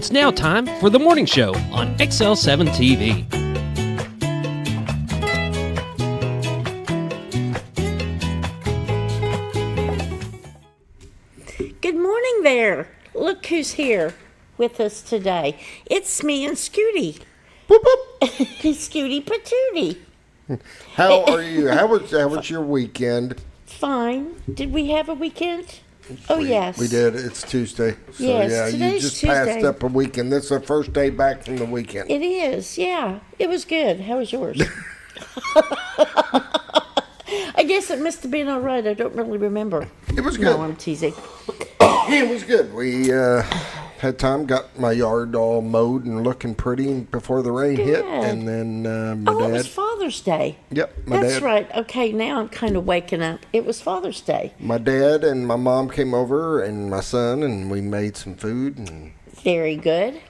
It's now time for the morning show on XL7-TV. Good morning there. Look who's here with us today. It's me and Scooty. Boop, boop. Scooty Patootie. How are you? How was your weekend? Fine. Did we have a weekend? Oh, yes. We did. It's Tuesday. So, Yes, yeah, you today's just Tuesday. passed up a weekend. This is the first day back from the weekend. It is, yeah. It was good. How was yours? I guess it must have been all right. I don't really remember. It was good. No, I'm teasing. It was good. We had time, got my yard all mowed and looking pretty before the rain hit. Good. And then my Oh, dad. it was Father's Day. Yep, my That's dad. right. Okay, now I'm kind of waking up. It was Father's Day. My dad and my mom came over and my son, and we made some food. And Very good.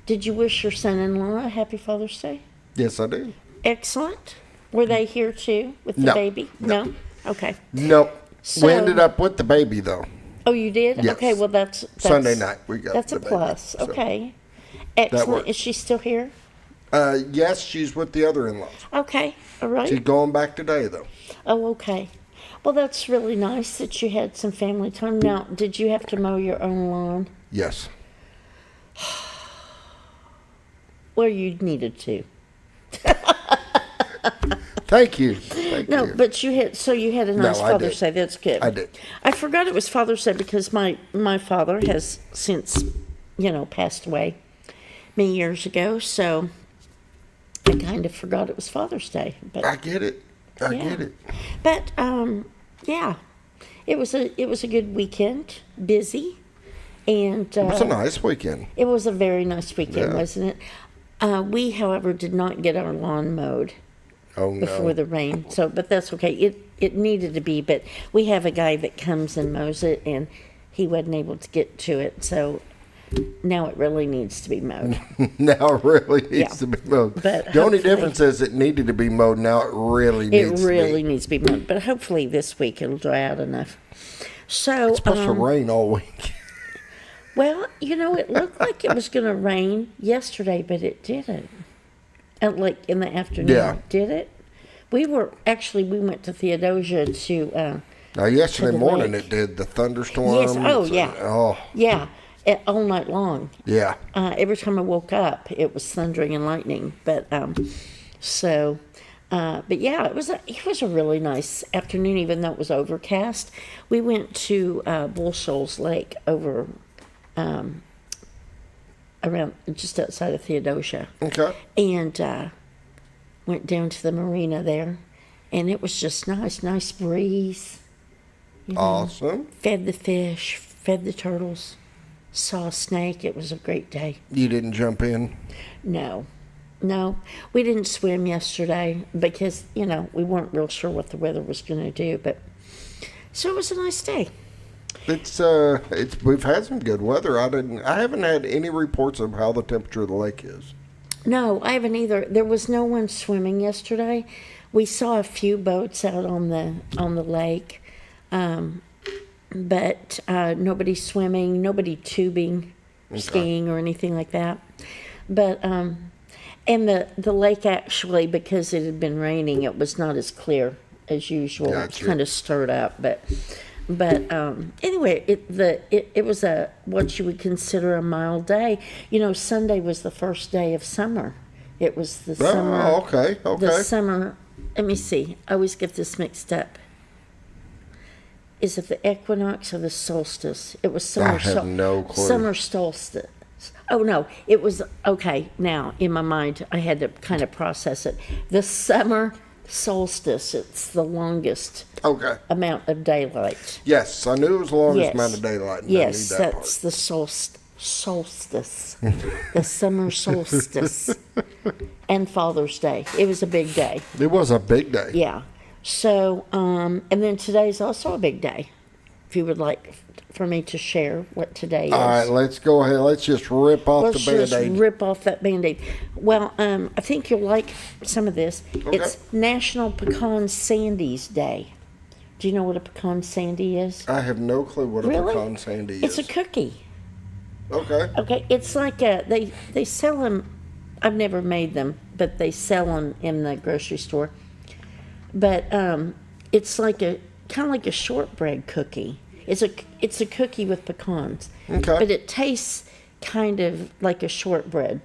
Did you wish your son-in-law a happy Father's Day? yes, I did. Excellent. Were they here too with the No. baby? No? Okay. Nope. So- We ended up with the baby, though. Oh, you did? Yes. Okay, well, that's Sunday night we got That's the a baby, plus. so Okay. Excellent. works. Is she still here? Yes, she's with the other in-laws. Okay. All right. She's going back today, though. Oh, okay. Well, that's really nice that you had some family time. Now, did you have to mow your own lawn? Yes. Well, you needed to. Thank you. Thank No, you. but you had a nice I Father's did. Day. That's good. I did. I forgot it was Father's Day because my father has since, passed away many years ago. So I kind of forgot it was Father's Day. But I get it. I yeah. get it. But yeah, it was a good weekend. Busy, and It was a nice weekend. it was a very nice weekend, Yeah. wasn't it? We, however, did not get our lawn mowed Oh, before no. the rain. But that's okay. It needed to be, but we have a guy that comes and mows it, and he wasn't able to get to it, so now it really needs to be mowed. Now it really needs Yeah. to be mowed. But The only hopefully- difference is it needed to be mowed. Now it really It needs really to be. needs to be mowed, but hopefully this week it'll dry out enough. So, It's supposed to rain all week. well, it looked like it was going to rain yesterday, but it didn't. Like in the afternoon, Yeah. did it? We went to Theodosia to. Now, yesterday the morning lake. it did. The thunderstorms. Yes. Oh, yeah. Oh, Yeah, all night long. yeah. Every time I woke up, it was thundering and lightning. But but yeah, it was a really nice afternoon, even though it was overcast. We went to Bull Shoals Lake over around just outside of Theodosia, Okay. and went down to the marina there, and it was just nice breeze. Awesome. Fed the fish, fed the turtles, saw a snake. It was a great day. You didn't jump in? No, we didn't swim yesterday because we weren't real sure what the weather was going to do. But so it was a nice day. It's we've had some good weather. I haven't had any reports of how the temperature of the lake is. No, I haven't either. There was no one swimming yesterday. We saw a few boats out on the lake, but nobody swimming, nobody tubing, skiing, or anything like that. But and the lake actually, because it had been raining, it was not as clear as usual. It was Gotcha. kind of stirred up, but anyway, it was what you would consider a mild day. Sunday was the first day of summer. It was the summer. Oh, okay. The summer. Let me see. I always get this mixed up. Is it the equinox or the solstice? It was summer. I have no clue. Summer solstice. Oh no, it was okay. Now in my mind, I had to kind of process it. The summer solstice. It's the longest Okay. amount of daylight. Yes, I knew it was the longest Yes. amount of daylight. And Yes, I knew that that's the solstice, the summer solstice, and Father's Day. It was a big day. part. It was a big day. Yeah. So, and then today's also a big day. If you would like for me to share what today is. All right, let's go ahead. Let's just rip off Let's the just Band-Aid. rip off that Band-Aid. Well, I think you'll like some of this. Okay. It's National Pecan Sandies Day. Do you know what a pecan sandy is? I have no clue what a Really? pecan sandy It's is. a cookie. Okay. Okay, it's like they sell them. I've never made them, but they sell them in the grocery store. But it's like a kind of like a shortbread cookie. It's a cookie with pecans, Okay. but it tastes kind of like a shortbread.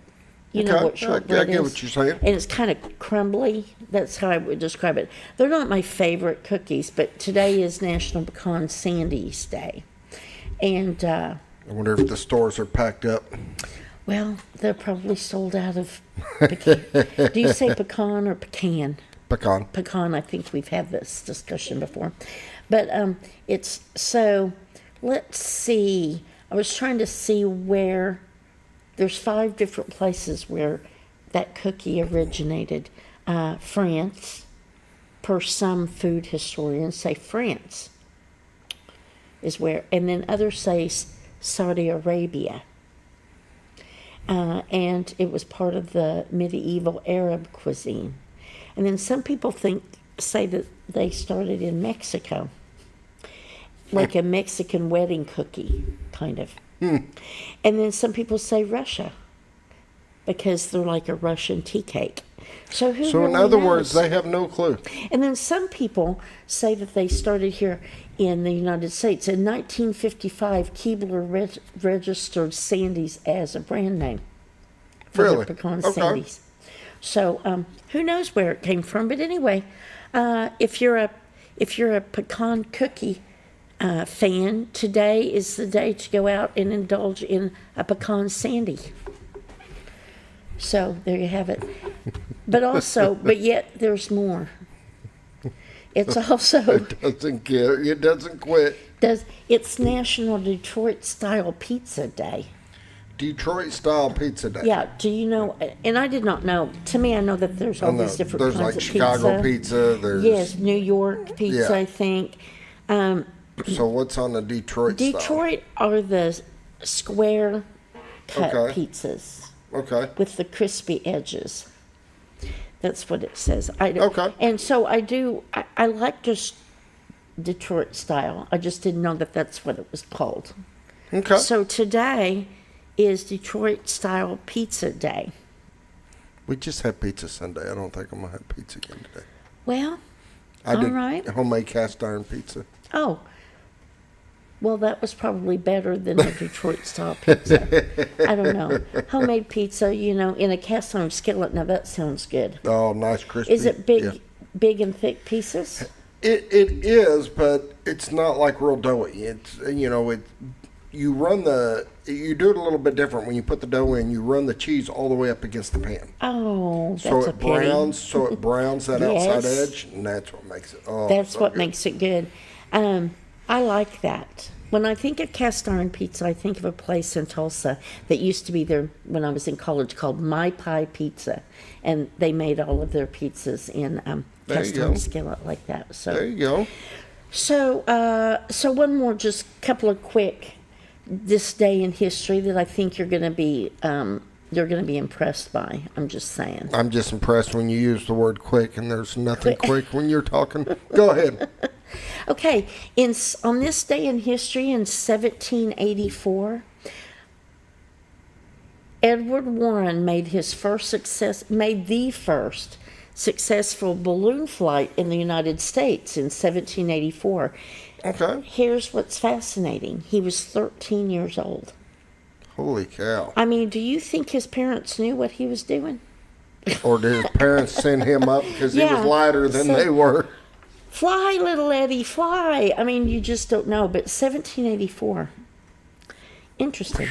You know Okay. what shortbread I get is? what you're saying. And it's kind of crumbly. That's how I would describe it. They're not my favorite cookies, but today is National Pecan Sandies Day. And, I wonder if the stores are packed up. well, they're probably sold out of pecan. Do you say pecan or pecan? Pecan. Pecan, I think we've had this discussion before. But it's, so, let's see. I was trying to see where, there's 5 different places where that cookie originated. France, per some food historians say France is where, and then others say Saudi Arabia. And it was part of the medieval Arab cuisine. And then some people say that they started in Mexico, like a Mexican wedding cookie, kind of. And then some people say Russia, because they're like a Russian tea cake. So who So in really other knows? words, they have no clue. And then some people say that they started here in the United States. In 1955, Keebler registered Sandy's as a brand name. for their Really? pecan Okay. sandies. So who knows where it came from? But anyway, if you're a pecan cookie fan, today is the day to go out and indulge in a pecan sandy. So there you have it. But yet there's more. It's also It doesn't care. It doesn't quit. it's National Detroit Style Pizza Day. Detroit style pizza day. Yeah, do you know? And I did not know. To me, I know that there's all I know. these different There's kinds like of Chicago pizza. There's Yes, New York pizza, Yeah. I think. So what's on the Detroit style? Detroit are the square cut Okay. pizzas Okay. with the crispy edges. That's what it says. Okay. And so I like just Detroit style. I just didn't know that that's what it was called. Okay. So today is Detroit style pizza day. We just had pizza Sunday. I don't think I'm gonna have pizza again today. Well, I all did right. homemade cast iron pizza. Oh, well, that was probably better than a Detroit style pizza. I don't know. Homemade pizza, in a cast iron skillet. Now that sounds good. Oh, nice crispy. Is it big, Yeah. big and thick pieces? It is, but it's not like real doughy. It's you do it a little bit different when you put the dough in. You run the cheese all the way up against the pan, Oh, that's so a it pity. browns that Yes. outside edge, and that's what makes it. Oh, That's so what good. makes it good. I like that. When I think of cast iron pizza, I think of a place in Tulsa that used to be there when I was in college called My Pie Pizza, and they made all of their pizzas in There cast you iron go. skillet like that. So There you go. So one more, just couple of quick, this day in history that I think you're going to be impressed by. I'm just saying. I'm just impressed when you use the word quick, and there's nothing quick when you're talking. Go ahead. Okay, on this day in history in 1784, Edward Warren made the first successful balloon flight in the United States in 1784. Okay. Here's what's fascinating. He was 13 years old. Holy cow. I mean, do you think his parents knew what he was doing? Or did his parents send him up because he Yeah. was lighter than So- they were? Fly, little Eddie, fly. I mean, you just don't know. But 1784, interesting.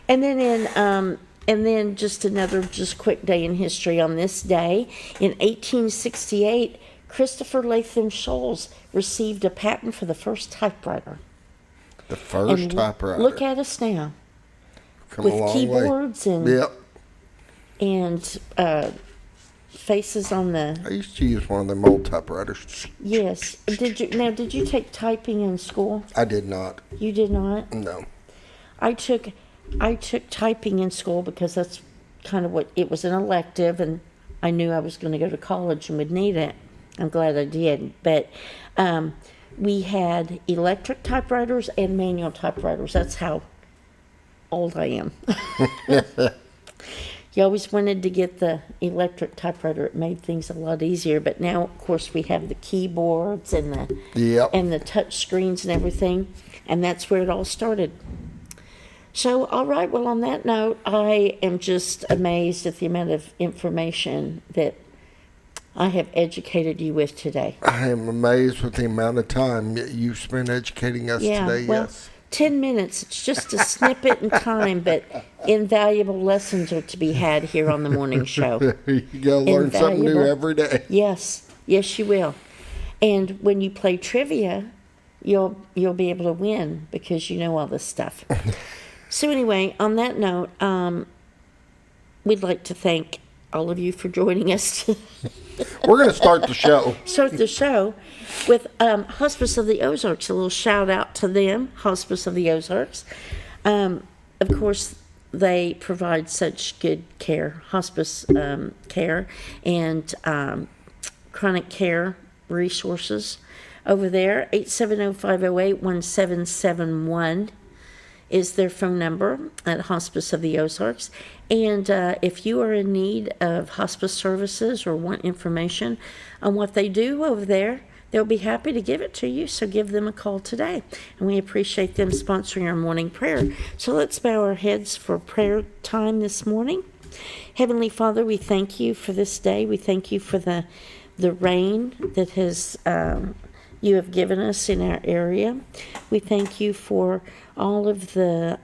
And then just another quick day in history. On this day in 1868, Christopher Latham Scholes received a patent for the first typewriter. The first And typewriter. Look at us now Come with a long keyboards way. Yep. and faces on the. I used to use one of them old typewriters. Yes. Did you take typing in school? I did not. You did not? No. I took typing in school because that's kind of what it was, an elective, and I knew I was going to go to college and would need it. I'm glad I did. But we had electric typewriters and manual typewriters. That's how old I am. You always wanted to get the electric typewriter. It made things a lot easier. But now, of course, we have the keyboards and the touch screens and everything. And that's where it all started. So, all right, well, on that note, I am just amazed at the amount of information that I have educated you with today. I am amazed with the amount of time you spent educating us today, well, yes. 10 minutes, it's just a snippet in time, but invaluable lessons are to be had here on the morning show. You gotta learn something new every day. Yes, you will. And when you play trivia, you'll be able to win because you know all this stuff. So anyway, on that note, we'd like to thank all of you for joining us. We're going to start the show. Start the show with Hospice of the Ozarks. A little shout out to them, Hospice of the Ozarks. Of course, they provide such good care, hospice care, and chronic care resources over there. 870-508-1771 is their phone number at Hospice of the Ozarks. And if you are in need of hospice services or want information on what they do over there, they'll be happy to give it to you. So give them a call today. And we appreciate them sponsoring our morning prayer. So let's bow our heads for prayer time this morning. Heavenly Father, we thank you for this day. We thank you for the rain that has you have given us in our area. We thank you for all of the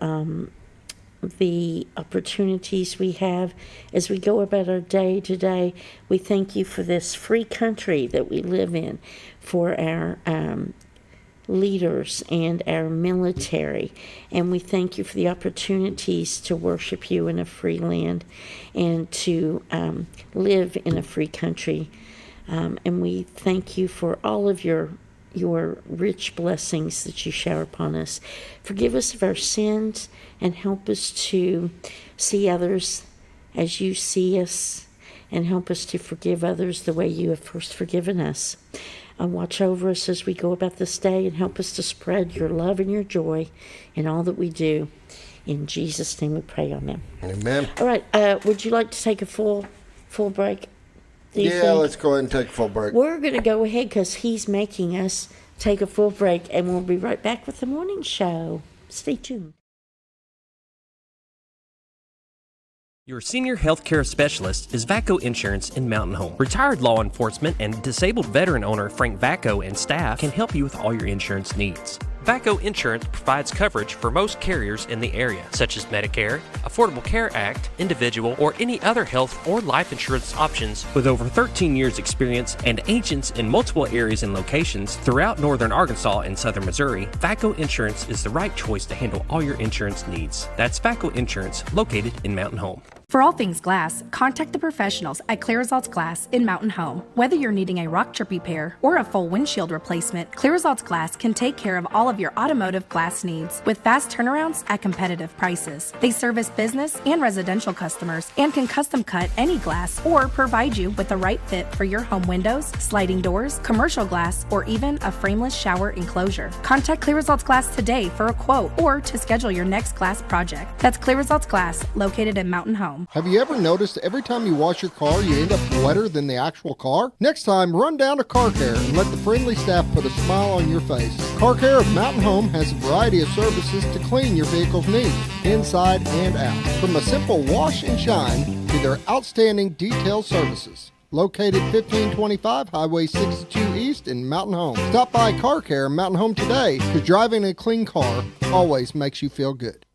opportunities we have as we go about our day to day. We thank you for this free country that we live in, for our leaders and our military. And we thank you for the opportunities to worship you in a free land and to live in a free country. And we thank you for all of your rich blessings that you shower upon us. Forgive us of our sins and help us to see others as you see us, and help us to forgive others the way you have first forgiven us. And watch over us as we go about this day, and help us to spread your love and your joy in all that we do. In Jesus' name we pray, amen. Amen. All right, would you like to take a full break? Yeah, let's go ahead and take a full break. We're going to go ahead because he's making us take a full break, and we'll be right back with the morning show. Stay tuned. Your senior healthcare specialist is VACO Insurance in Mountain Home. Retired law enforcement and disabled veteran owner Frank VACO and staff can help you with all your insurance needs. VACO Insurance provides coverage for most carriers in the area, such as Medicare, Affordable Care Act, individual, or any other health or life insurance options. With over 13 years experience and agents in multiple areas and locations throughout northern Arkansas and southern Missouri, VACO Insurance is the right choice to handle all your insurance needs. That's VACO Insurance, located in Mountain Home. For all things glass, contact the professionals at Clear Results Glass in Mountain Home. Whether you're needing a rock chip repair or a full windshield replacement, Clear Results Glass can take care of all of your automotive glass needs with fast turnarounds at competitive prices. They service business and residential customers and can custom cut any glass or provide you with the right fit for your home windows, sliding doors, commercial glass, or even a frameless shower enclosure. Contact Clear Results Glass today for a quote or to schedule your next glass project. That's Clear Results Glass, located in Mountain Home. Have you ever noticed every time you wash your car, you end up wetter than the actual car? Next time, run down to Car Care and let the friendly staff put a smile on your face. Car Care of Mountain Home has a variety of services to clean your vehicle's needs, inside and out. From a simple wash and shine to their outstanding detail services. Located 1525 Highway 62 East in Mountain Home. Stop by Car Care Mountain Home today, because driving a clean car always makes you feel good.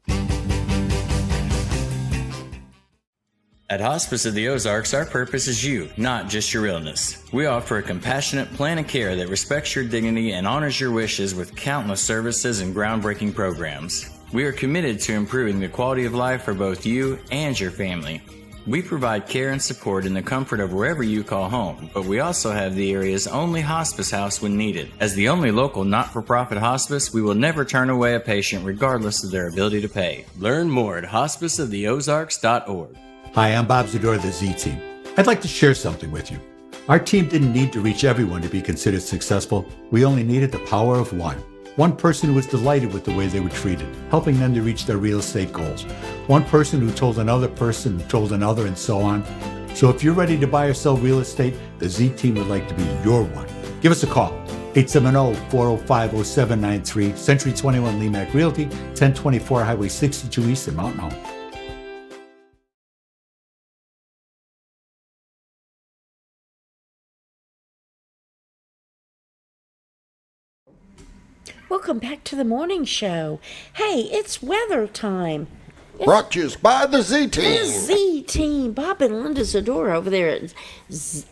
At Hospice of the Ozarks, our purpose is you, not just your illness. We offer a compassionate plan of care that respects your dignity and honors your wishes with countless services and groundbreaking programs. We are committed to improving the quality of life for both you and your family. We provide care and support in the comfort of wherever you call home, but we also have the area's only hospice house when needed. As the only local not-for-profit hospice, we will never turn away a patient regardless of their ability to pay. Learn more at hospiceoftheozarks.org. Hi, I'm Bob Zador of the Z Team. I'd like to share something with you. Our team didn't need to reach everyone to be considered successful. We only needed the power of one. One person who was delighted with the way they were treated, helping them to reach their real estate goals. One person who told another person who told another, and so on. So if you're ready to buy or sell real estate, the Z Team would like to be your one. Give us a call. 870-405-0793, Century 21 Lemac Realty, 1024 Highway 62 East in Mountain Home. Welcome back to the morning show. Hey, it's weather time. Brought to you by the Z The Team. Z Team, Bob and Linda Zadora over there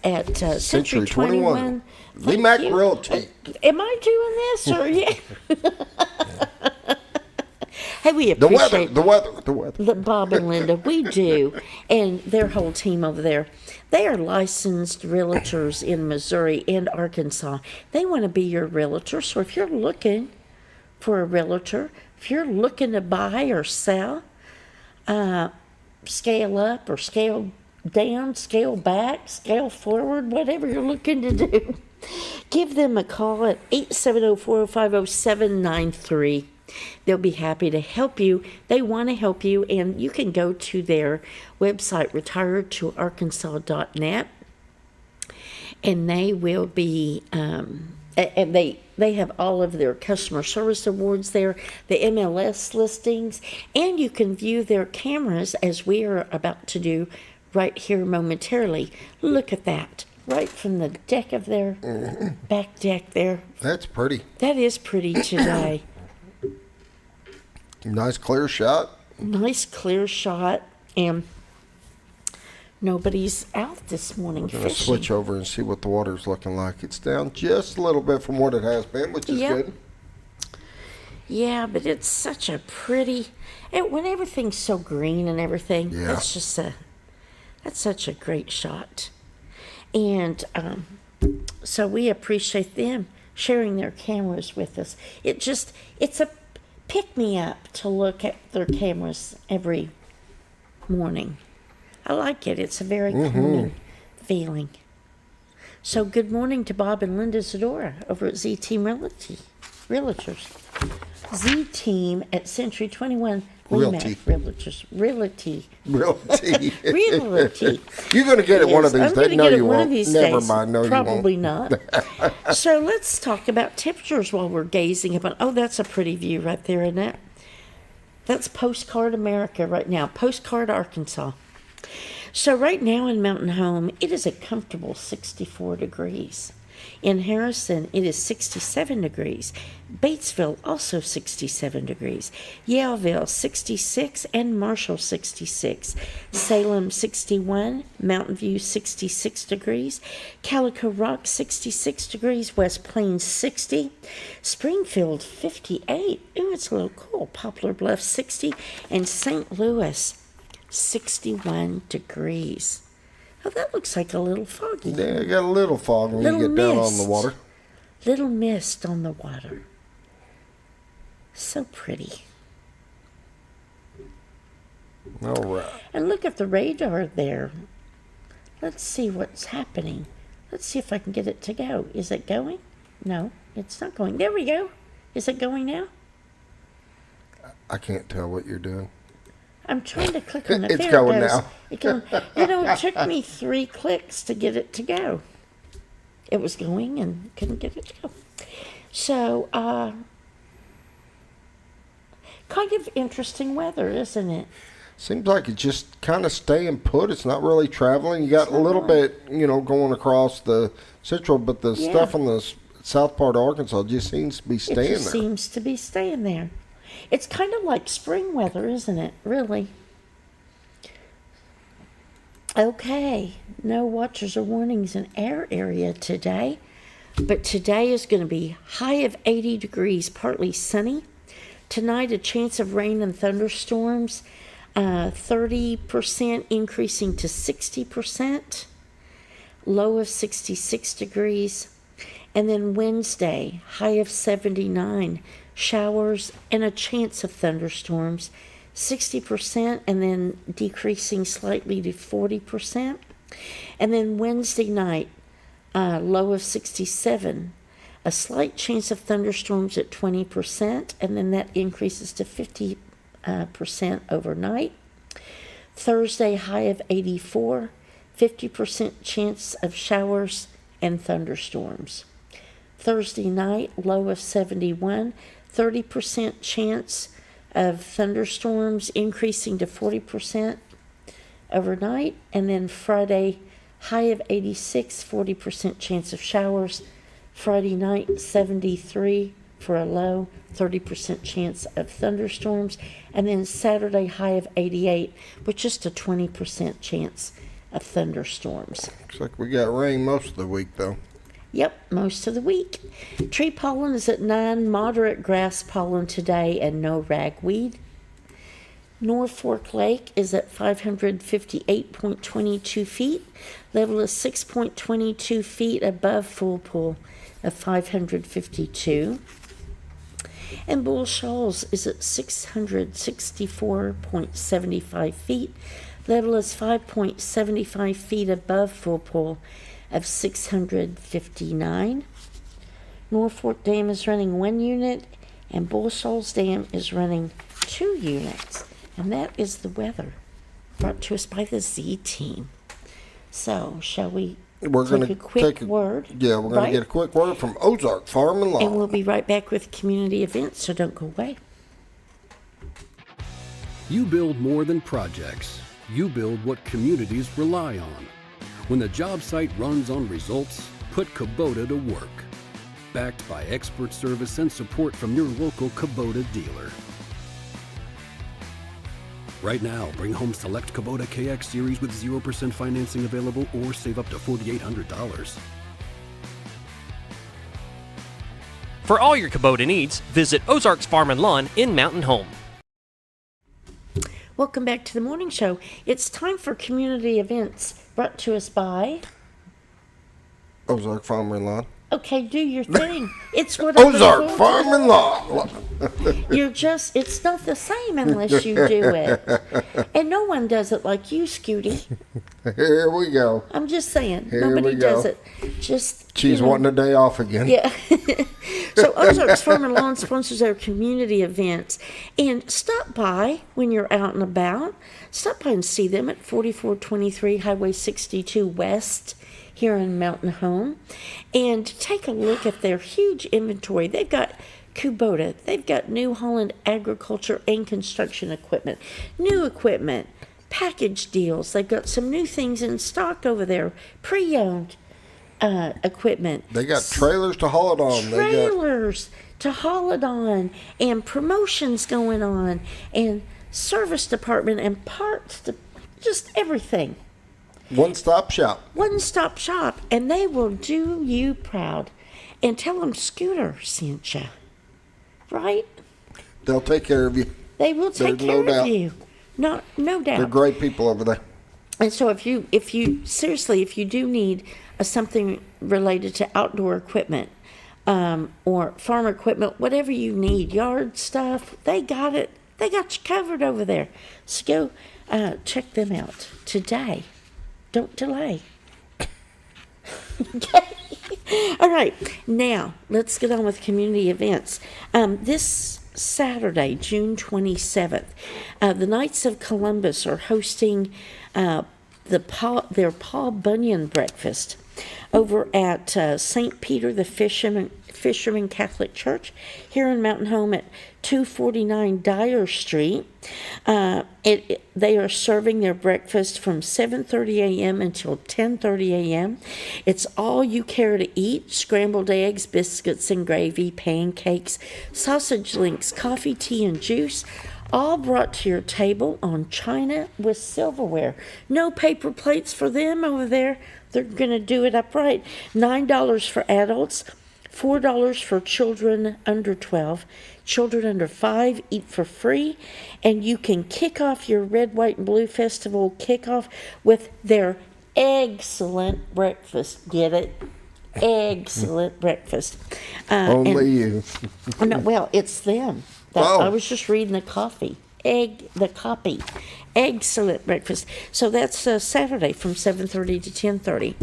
at Century 21. Thank Lemac you. Realty. Am I doing this or yeah? Hey, we The appreciate weather. Bob and Linda. We do, and their whole team over there. They are licensed realtors in Missouri and Arkansas. They want to be your realtor. So if you're looking for a realtor, if you're looking to buy or sell, scale up or scale down, scale back, scale forward, whatever you're looking to do, give them a call at 870-405-0793. They'll be happy to help you. They want to help you, and you can go to their website, retiredtoarkansas.net, and they will be, and they have all of their customer service awards there, the MLS listings, and you can view their cameras as we are about to do right here momentarily. Look at that, right from the deck of their back deck there. That's pretty. That is pretty today. Nice clear shot. Nice clear shot, and nobody's out this morning I'm gonna fishing. switch over and see what the water's looking like. It's down just a little bit from what it has been, which is Yep. good. Yeah, but it's such a pretty. And when everything's so green and everything, Yeah. that's such a great shot. And so we appreciate them sharing their cameras with us. It's a pick me up to look at their cameras every morning. I like it. It's a very calming feeling. So good morning to Bob and Linda Zadora over at Z Team Realtors. Z Team at Century 21 Realty. Realtors. Realty. Realty. Realty. You're going to get it one of Yes, these I'm days. gonna No, get it you one of won't. these Never days. mind. No, you won't. Probably not. So let's talk about temperatures while we're gazing upon. Oh, that's a pretty view right there, isn't it? That's Postcard America right now. Postcard Arkansas. So right now in Mountain Home, it is a comfortable 64 degrees. In Harrison, it is 67 degrees. Batesville, also 67 degrees. Yaleville, 66, and Marshall, 66. Salem, 61. Mountain View, 66 degrees. Calico Rock, 66 degrees. West Plains, 60. Springfield, 58. Ooh, it's a little cool. Poplar Bluff, 60. And St. Louis, 61 degrees. Oh, that looks like a little foggy. Yeah, you got a little fog when Little you get down on mist. the water. Little mist on the water. So pretty. All right. And look at the radar there. Let's see what's happening. Let's see if I can get it to go. Is it going? No, it's not going. There we go. Is it going now? I can't tell what you're doing. I'm trying to click on it. It's There going it goes. now. It took me 3 clicks to get it to go. It was going and couldn't get it to go. So, kind of interesting weather, isn't it? Seems like it's just kind of staying put. It's not really traveling. You got a little bit, going across the central, but the Yeah. stuff on the south part of Arkansas just seems to be It staying just there. seems to be staying there. It's kind of like spring weather, isn't it? Really. Okay, no watches or warnings in our area today, but today is going to be high of 80 degrees, partly sunny. Tonight, a chance of rain and thunderstorms, 30% increasing to 60%, low of 66 degrees. And then Wednesday, high of 79, showers and a chance of thunderstorms, 60%, and then decreasing slightly to 40%. And then Wednesday night, low of 67, A slight chance of thunderstorms at 20%, and then that increases to 50% overnight. Thursday, high of 84, 50% chance of showers and thunderstorms. Thursday night, low of 71, 30% chance of thunderstorms increasing to 40% overnight. And then Friday, high of 86, 40% chance of showers. Friday night, 73 for a low, 30% chance of thunderstorms. And then Saturday, high of 88 with just a 20% chance of thunderstorms. Looks like we got rain most of the week, though. Yep, most of the week. Tree pollen is at 9, moderate grass pollen today, and no ragweed. Norfolk Lake is at 558.22 feet. Level is 6.22 feet above full pool of 552. And Bull Shoals is at 664.75 feet. Level is 5.75 feet above full pool of 659. Norfolk Dam is running 1 unit, and Bull Shoals Dam is running 2 units. And that is the weather brought to us by the Z Team. So, shall we take a quick word? Yeah, we're going to get a quick word from Ozark Farm and Lawn. And we'll be right back with community events, so don't go away. You build more than projects. You build what communities rely on. When the job site runs on results, put Kubota to work. Backed by expert service and support from your local Kubota dealer. Right now, bring home select Kubota KX Series with 0% financing available or save up to $4,800. For all your Kubota needs, visit Ozark's Farm and Lawn in Mountain Home. Welcome back to the morning show. It's time for community events brought to us by Ozark Farm and Lawn. Okay, do your thing. It's what Ozark Farm and Lawn. It's not the same unless you do it. And no one does it like you, Scooty. Here we go. I'm just saying. Here Nobody we go. does it. She's wanting a day off again. Yeah. So Ozark's Farm and Lawn sponsors our community events. And stop by when you're out and about. Stop by and see them at 4423 Highway 62 West here in Mountain Home, and take a look at their huge inventory. They've got Kubota, they've got New Holland agriculture and construction equipment, new equipment, package deals. They've got some new things in stock over there, pre-owned equipment. They got trailers to haul it on. To haul it on, and promotions going on, and service department and parts, just everything. One-stop shop. One-stop shop, and they will do you proud. And tell them Scooter sent you, right? They'll take care of you. They will take care of you. No doubt. They're great people over there. And so if you do need something related to outdoor equipment, or farm equipment, whatever you need, yard stuff, they got it. They got you covered over there. So go check them out today. Don't delay. Okay. All right. Now, let's get on with community events. This Saturday, June 27th, the Knights of Columbus are hosting their Paul Bunyan breakfast over at St. Peter the Fisherman Catholic Church here in Mountain Home at 249 Dyer Street. They are serving their breakfast from 7:30 a.m. until 10:30 a.m. It's all you care to eat: scrambled eggs, biscuits and gravy, pancakes, sausage links, coffee, tea, and juice, all brought to your table on china with silverware. No paper plates for them over there. They're going to do it upright. $9 for adults, $4 for children under 12. Children under 5 eat for free, and you can kick off your Red, White, and Blue Festival kickoff with their excellent breakfast. Get it? Excellent breakfast. Only you. No, well, it's them. I was just reading the copy. Excellent breakfast. So that's Saturday from 7:30 to 10:30.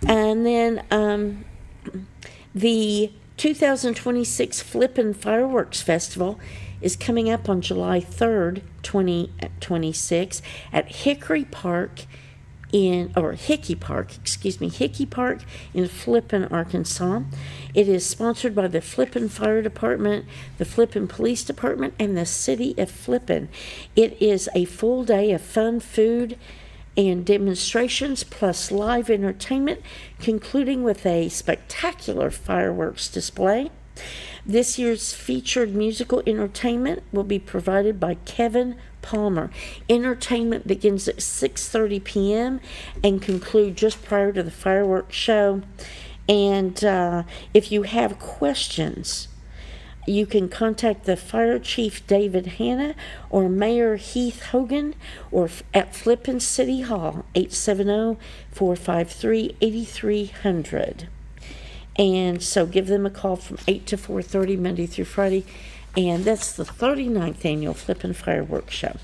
And then the 2026 Flippin' Fireworks Festival is coming up on July 3rd, 2026 at Hickey Park in Flippin, Arkansas. It is sponsored by the Flippin Fire Department, the Flippin Police Department, and the City of Flippin. It is a full day of fun, food, and demonstrations, plus live entertainment, concluding with a spectacular fireworks display. This year's featured musical entertainment will be provided by Kevin Palmer. Entertainment begins at 6:30 p.m. and conclude just prior to the fireworks show. And if you have questions, you can contact the Fire Chief David Hanna or Mayor Heath Hogan or at Flippin City Hall, 870-453-8300. And so give them a call from 8 to 4:30 Monday through Friday. And that's the 39th annual Flippin' Fireworks Show.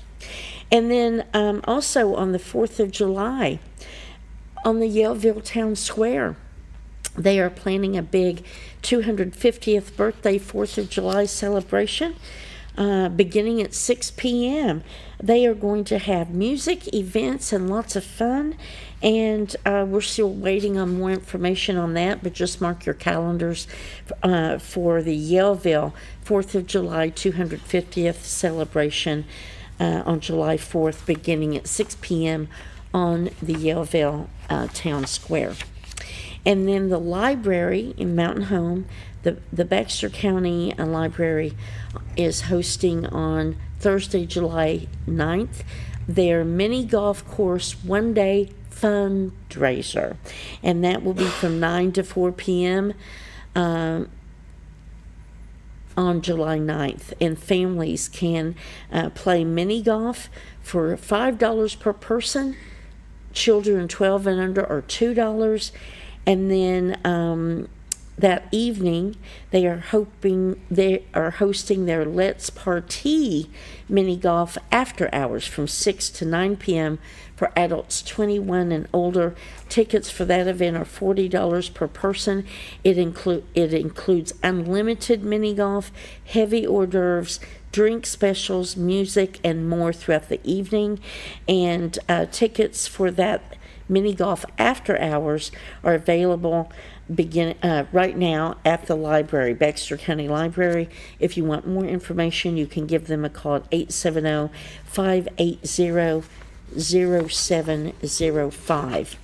And then also on the 4th of July, on the Yaleville Town Square, they are planning a big 250th birthday 4th of July celebration beginning at 6 p.m. They are going to have music, events, and lots of fun. And we're still waiting on more information on that, but just mark your calendars for the Yaleville 4th of July 250th celebration on July 4th, beginning at 6 p.m. on the Yaleville Town Square. And then the library in Mountain Home, the Baxter County Library, is hosting on Thursday, July 9th, their mini golf course one-day fundraiser. And that will be from 9 to 4 p.m. On July 9th. And families can play mini golf for $5 per person. Children 12 and under are $2. And then that evening, they are hosting their Let's Party mini golf after hours from 6 to 9 p.m. for adults 21 and older. Tickets for that event are $40 per person. It includes unlimited mini golf, heavy hors d'oeuvres, drink specials, music, and more throughout the evening. And tickets for that mini golf after hours are available right now at the library, Baxter County Library. If you want more information, you can give them a call at 870-580-0705.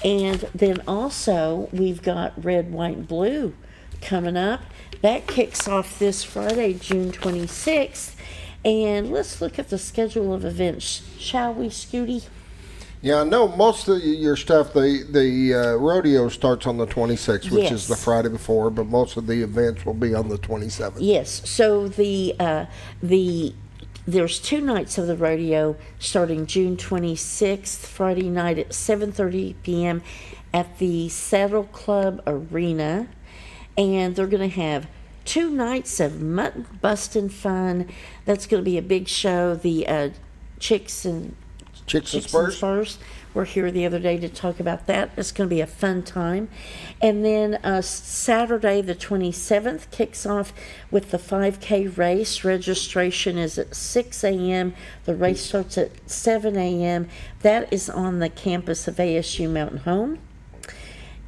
And then also we've got Red, White, Blue coming up. That kicks off this Friday, June 26th. And let's look at the schedule of events, shall we, Scooty? Yeah, I know most of your stuff, the rodeo starts on the 26th, which is the Friday before, but most of the events will be on the 27th. Yes, so there's 2 nights of the rodeo starting June 26th, Friday night at 7:30 p.m. at the Saddle Club Arena. And they're going to have 2 nights of mutton busting fun. That's going to be a big show. The Chicks and Spurs were here the other day to talk about that. It's going to be a fun time. And then Saturday the 27th kicks off with the 5K race. Registration is at 6 a.m. The race starts at 7 a.m. That is on the campus of ASU Mountain Home.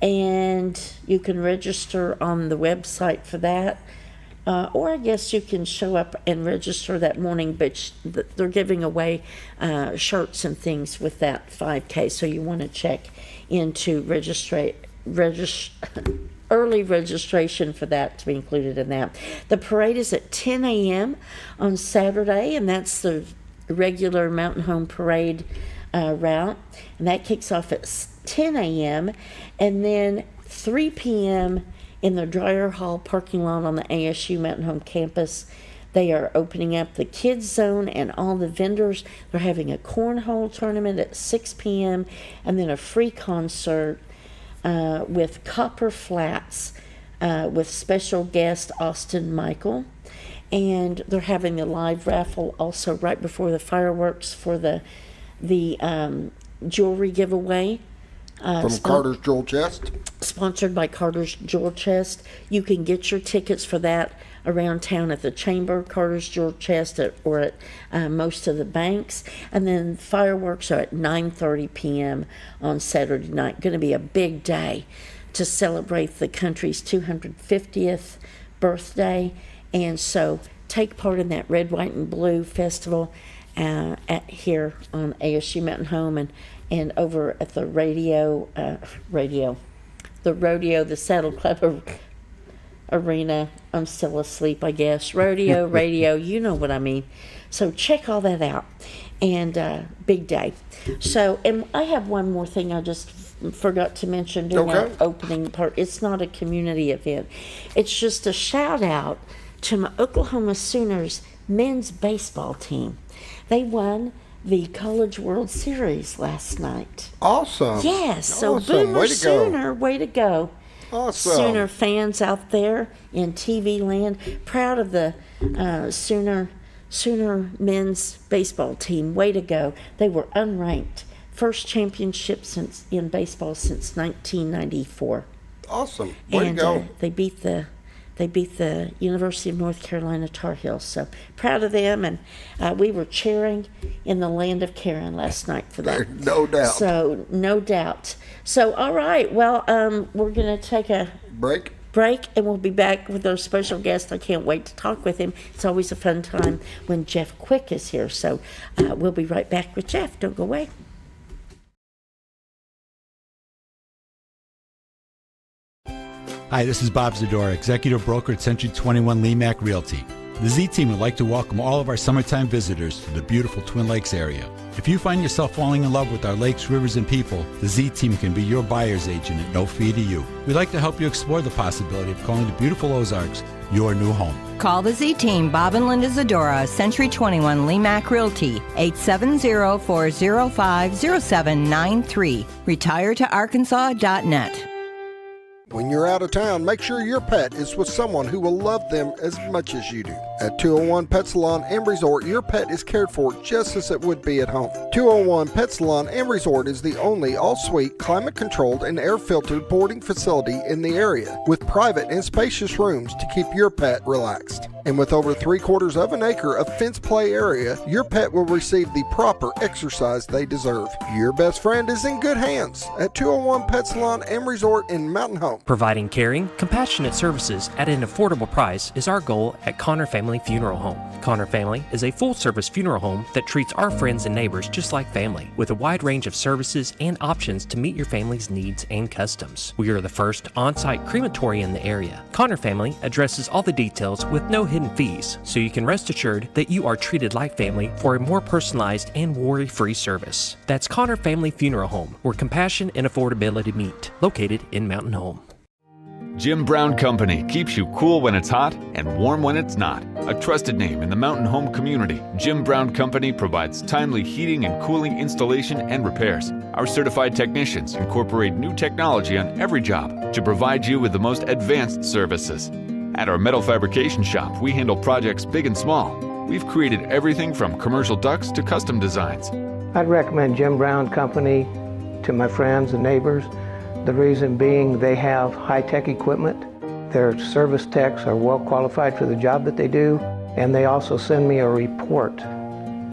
And you can register on the website for that. Or I guess you can show up and register that morning, but they're giving away shirts and things with that 5K, so you want to check into early registration for that to be included in that. The parade is at 10 a.m. on Saturday, and that's the regular Mountain Home Parade route, and that kicks off at 10 a.m. and then 3 p.m. in the Dryer Hall parking lot on the ASU Mountain Home campus. They are opening up the kids zone and all the vendors. They're having a cornhole tournament at 6 p.m. and then a free concert with Copper Flats with special guest Austin Michael. And they're having a live raffle also right before the fireworks for the jewelry giveaway From Carter's Jewel Chest. Sponsored by Carter's Jewel Chest. You can get your tickets for that around town at the Chamber, Carter's Jewel Chest, or at most of the banks. And then fireworks are at 9:30 p.m. on Saturday night. Going to be a big day to celebrate the country's 250th birthday. And so take part in that Red, White, and Blue festival here on ASU Mountain Home and over at the the Saddle Club Arena. I'm still asleep, I guess. Radio, you know what I mean. So check all that out. And big day. So, and I have one more thing I just forgot to mention during our opening part. It's not a community event. It's just a shout out to my Oklahoma Sooners men's baseball team. They won the College World Series last night. Awesome. Yes. So awesome. Boomer Sooner, way to go. Awesome. Sooner fans out there in TV land, proud of the Sooner men's baseball team. Way to go. They were unranked. First championship in baseball since 1994. Awesome. Way to go. They beat the University of North Carolina Tar Heels. So proud of them, and we were cheering in the land of Karen last night for that. No doubt. So no doubt. So all right, well, we're gonna take a break, and we'll be back with our special guest. I can't wait to talk with him. It's always a fun time when Jeff Quick is here. So we'll be right back with Jeff. Don't go away. Hi, this is Bob Zadora, Executive Broker at Century 21 Lemac Realty. The Z-Team would like to welcome all of our summertime visitors to the beautiful Twin Lakes area. If you find yourself falling in love with our lakes, rivers, and people, the Z-Team can be your buyer's agent at no fee to you. We'd like to help you explore the possibility of calling the beautiful Ozarks your new home. Call the Z-Team, Bob and Linda Zadora, Century 21 Lemac Realty, 870-405-0793. RetireToArkansas.net. When you're out of town, make sure your pet is with someone who will love them as much as you do. At 201 Pet Salon and Resort, your pet is cared for just as it would be at home. 201 Pet Salon and Resort is the only all-suite, climate-controlled, and air-filtered boarding facility in the area, with private and spacious rooms to keep your pet relaxed. And with over 3/4 of an acre of fenced play area, your pet will receive the proper exercise they deserve. Your best friend is in good hands at 201 Pet Salon and Resort in Mountain Home. Providing caring, compassionate services at an affordable price is our goal at Connor Family Funeral Home. Connor Family is a full-service funeral home that treats our friends and neighbors just like family, with a wide range of services and options to meet your family's needs and customs. We are the first on-site crematory in the area. Connor Family addresses all the details with no hidden fees, so you can rest assured that you are treated like family for a more personalized and worry-free service. That's Connor Family Funeral Home, where compassion and affordability meet, located in Mountain Home. Jim Brown Company keeps you cool when it's hot and warm when it's not. A trusted name in the mountain home community, Jim Brown Company provides timely heating and cooling installation and repairs. Our certified technicians incorporate new technology on every job to provide you with the most advanced services. At our metal fabrication shop, we handle projects big and small. We've created everything from commercial ducts to custom designs. I'd recommend Jim Brown Company to my friends and neighbors. The reason being they have high-tech equipment. Their service techs are well qualified for the job that they do, and they also send me a report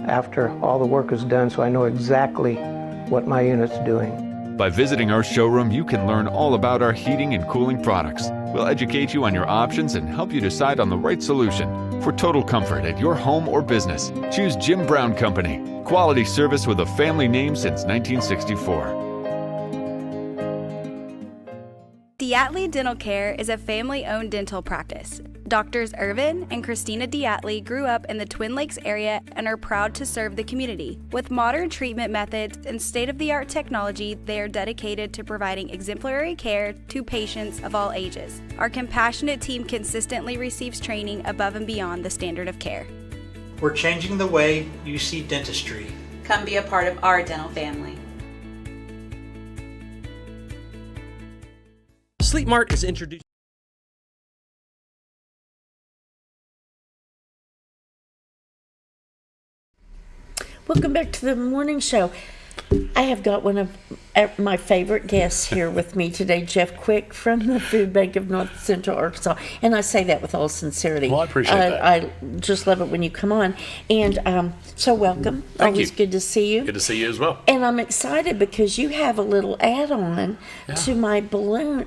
after all the work is done so I know exactly what my unit's doing. By visiting our showroom, you can learn all about our heating and cooling products. We'll educate you on your options and help you decide on the right solution. For total comfort at your home or business, choose Jim Brown Company. Quality service with a family name since 1964. Diatley Dental Care is a family-owned dental practice. Doctors Irvin and Christina Diatley grew up in the Twin Lakes area and are proud to serve the community. With modern treatment methods and state-of-the-art technology, they are dedicated to providing exemplary care to patients of all ages. Our compassionate team consistently receives training above and beyond the standard of care. We're changing the way you see dentistry. Come be a part of our dental family. Sleep Mart is introduced. Welcome back to the morning show. I have got one of my favorite guest here with me today, Jeff Quick from the Food Bank of North Central Arkansas. And I say that with all sincerity. Well, I appreciate that. I just love it when you come on. And so welcome. Thank Always you. good to see you. Good to see you as well. And I'm excited because you have a little add-on to my balloon,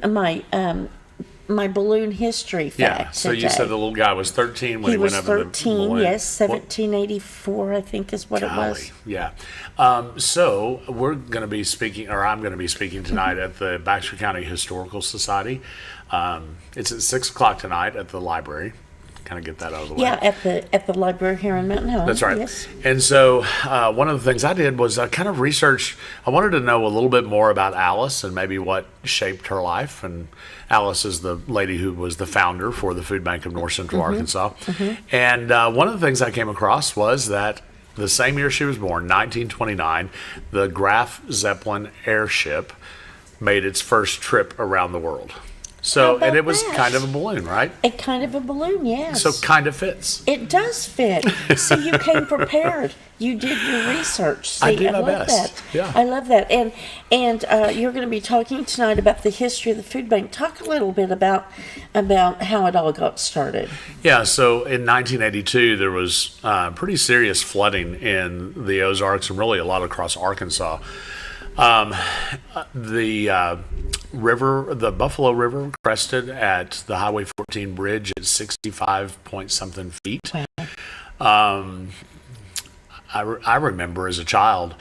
my balloon history fact. Yeah, so you today. said the little guy was 13 when he, was went up in the 13, balloon. yes, 1784, I think is what it was. Yeah. So we're going to be speaking, or I'm going to be speaking tonight at the Baxter County Historical Society. It's at 6 o'clock tonight at the library. Kind of get that out of the way. Yeah, at the library here in Mountain Home. That's right. Yes. And so one of the things I did was I kind of researched, I wanted to know a little bit more about Alice and maybe what shaped her life. And Alice is the lady who was the founder for the Food Bank of North Central Arkansas. And one of the things I came across was that the same year she was born, 1929, the Graf Zeppelin airship made its first trip around the world. So, and it was kind of a balloon, right? A kind of a balloon, yes. So kind of fits. It does fit. So you came prepared. You did your research. See, I did my love best. that. Yeah. I love that. And you're going to be talking tonight about the history of the food bank. Talk a little bit about how it all got started. Yeah, so in 1982, there was pretty serious flooding in the Ozarks and really a lot across Arkansas. The Buffalo River crested at the Highway 14 bridge at 65 point something feet. I remember as a child,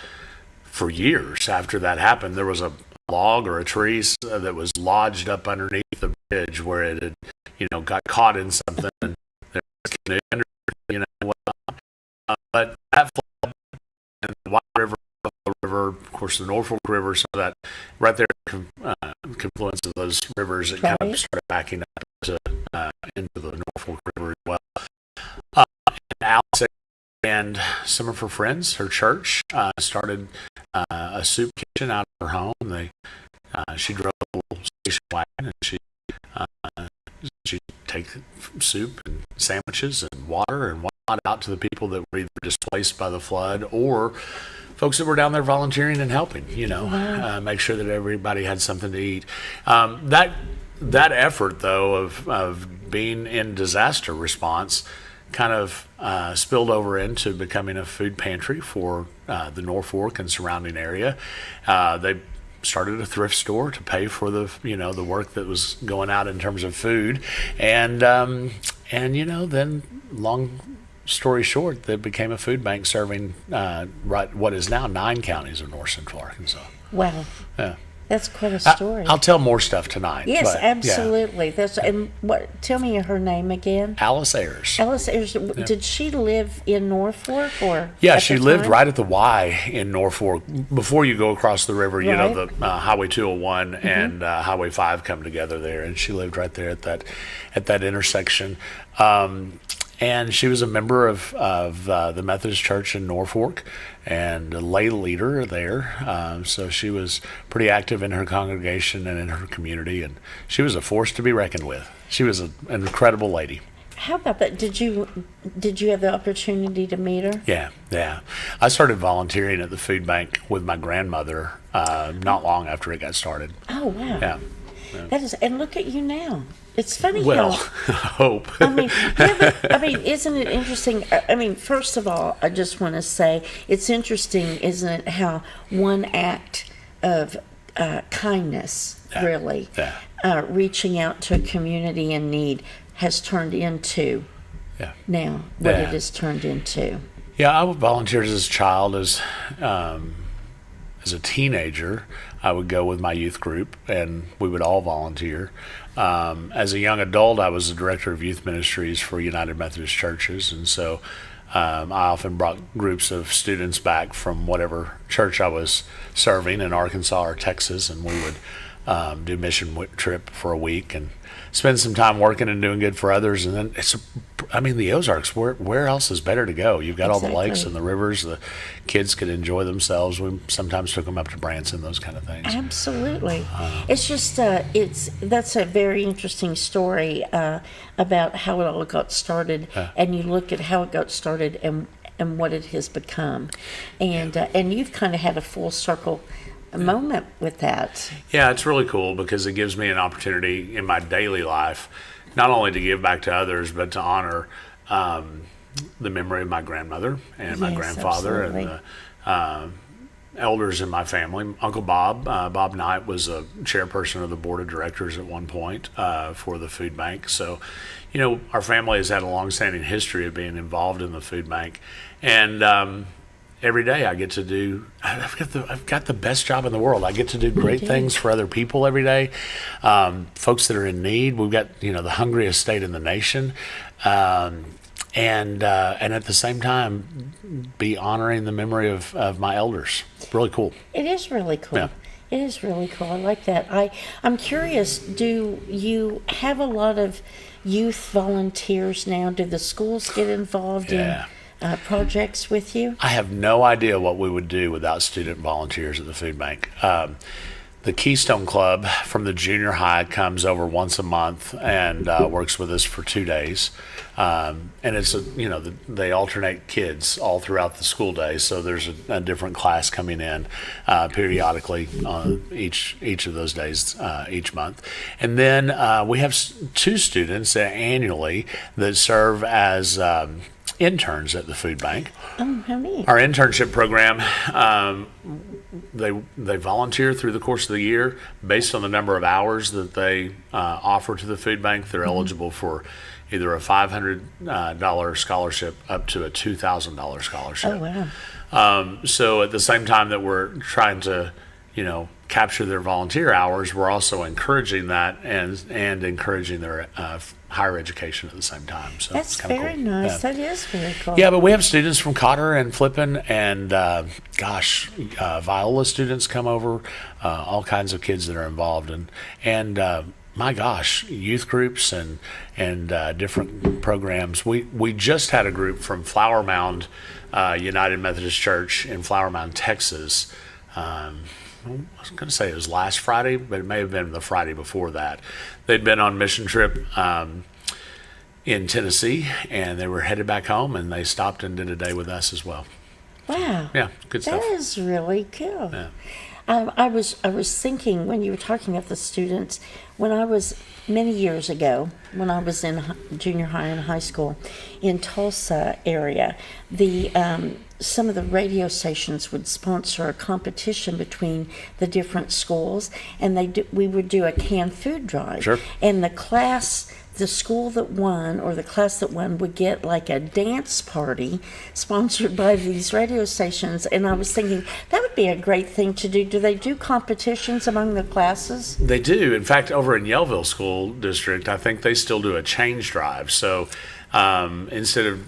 for years after that happened, there was a log or a tree that was lodged up underneath the bridge where it had, got caught in something. And there was a canoe under, but that flood and the White River, Buffalo River, of course, the Norfolk River, so that right there, confluence of those rivers, it kind of started backing up into the Norfolk River as well. And Alice and some of her friends, her church, started a soup kitchen out of her home. She drove a little station wagon, and she'd take soup and sandwiches and water and whatnot out to the people that were either displaced by the flood or folks that were down there volunteering and helping, make sure that everybody had something to eat. That effort, though, of being in disaster response kind of spilled over into becoming a food pantry for the Norfolk and surrounding area. They started a thrift store to pay for the work that was going out in terms of food, and then long story short, that became a food bank serving what is now 9 counties of North Central Arkansas. Wow. Yeah. That's quite a story. I'll tell more stuff tonight. Yes, but, absolutely. Yeah. And tell me her name again. Alice Ayers. Alice Ayers. Yeah. Did she live in Norfolk or? Yeah, she lived right at the Y in Norfolk. Before you go across the river, the Highway 201 and Highway 5 come together there, and she lived right there at that intersection. And she was a member of the Methodist Church in Norfolk and a lay leader there. So she was pretty active in her congregation and in her community, and she was a force to be reckoned with. She was an incredible lady. How about that? Did you have the opportunity to meet her? Yeah. I started volunteering at the food bank with my grandmother not long after it got started. Oh, wow. Yeah. That is, and look at you now. It's funny how. I hope. Isn't it interesting? First of all, I just want to say it's interesting, isn't it, how one act of kindness, really, reaching out to a community in need, has turned into now what it has turned into. Yeah, I volunteered as a child, as a teenager. I would go with my youth group, and we would all volunteer. As a young adult, I was the director of youth ministries for United Methodist Churches, and so I often brought groups of students back from whatever church I was serving in Arkansas or Texas, and we would do mission trip for a week and spend some time working and doing good for others. And then the Ozarks, where else is better to go? You've got all the lakes and the rivers. The kids could enjoy themselves. We sometimes took them up to Branson, those kind of things. Absolutely. It's just, that's a very interesting story about how it all got started. And you look at how it got started and what it has become. And you've kind of had a full circle moment with that. Yeah, it's really cool because it gives me an opportunity in my daily life, not only to give back to others, but to honor the memory of my grandmother and my grandfather and the elders in my family. Uncle Bob, Bob Knight, was a chairperson of the board of directors at one point for the food bank. So, our family has had a long-standing history of being involved in the food bank, and every day I get to do. I've got the best job in the world. I get to do great things for other people every day. Folks that are in need. We've got the hungriest state in the nation, and at the same time be honoring the memory of my elders. Really cool. It is really cool. Yeah. It is really cool. I like that. I'm curious, do you have a lot of youth volunteers now? Do the schools get involved in projects with you? I have no idea what we would do without student volunteers at the food bank. The Keystone Club from the junior high comes over once a month and works with us for 2 days. And it's they alternate kids all throughout the school day, so there's a different class coming in periodically on each of those days each month. And then we have 2 students annually that serve as interns at the food bank. Oh, how neat. Our internship program, they volunteer through the course of the year based on the number of hours that they offer to the food bank. They're eligible for either a $500 scholarship up to a $2,000 scholarship. Oh, wow. So at the same time that we're trying to, capture their volunteer hours, we're also encouraging that and encouraging their higher education at the same time. So that's it's kinda very cool. nice. Yeah. That is very cool. Yeah, but we have students from Cotter and Flippin and Viola students come over, all kinds of kids that are involved and my gosh, youth groups and different programs. We just had a group from Flower Mound United Methodist Church in Flower Mound, Texas. I was going to say it was last Friday, but it may have been the Friday before that. They'd been on mission trip in Tennessee, and they were headed back home, and they stopped and did a day with us as well. Wow. Yeah, good stuff. That is really cool. Yeah. I was thinking when you were talking about the students, when I was many years ago, when I was in junior high and high school in Tulsa area, some of the radio stations would sponsor a competition between the different schools, and we would do a canned food drive. Sure. And the school that won or the class that won would get like a dance party sponsored by these radio stations. And I was thinking that would be a great thing to do. Do they do competitions among the classes? They do. In fact, over in Yellville School District, I think they still do a change drive. So instead of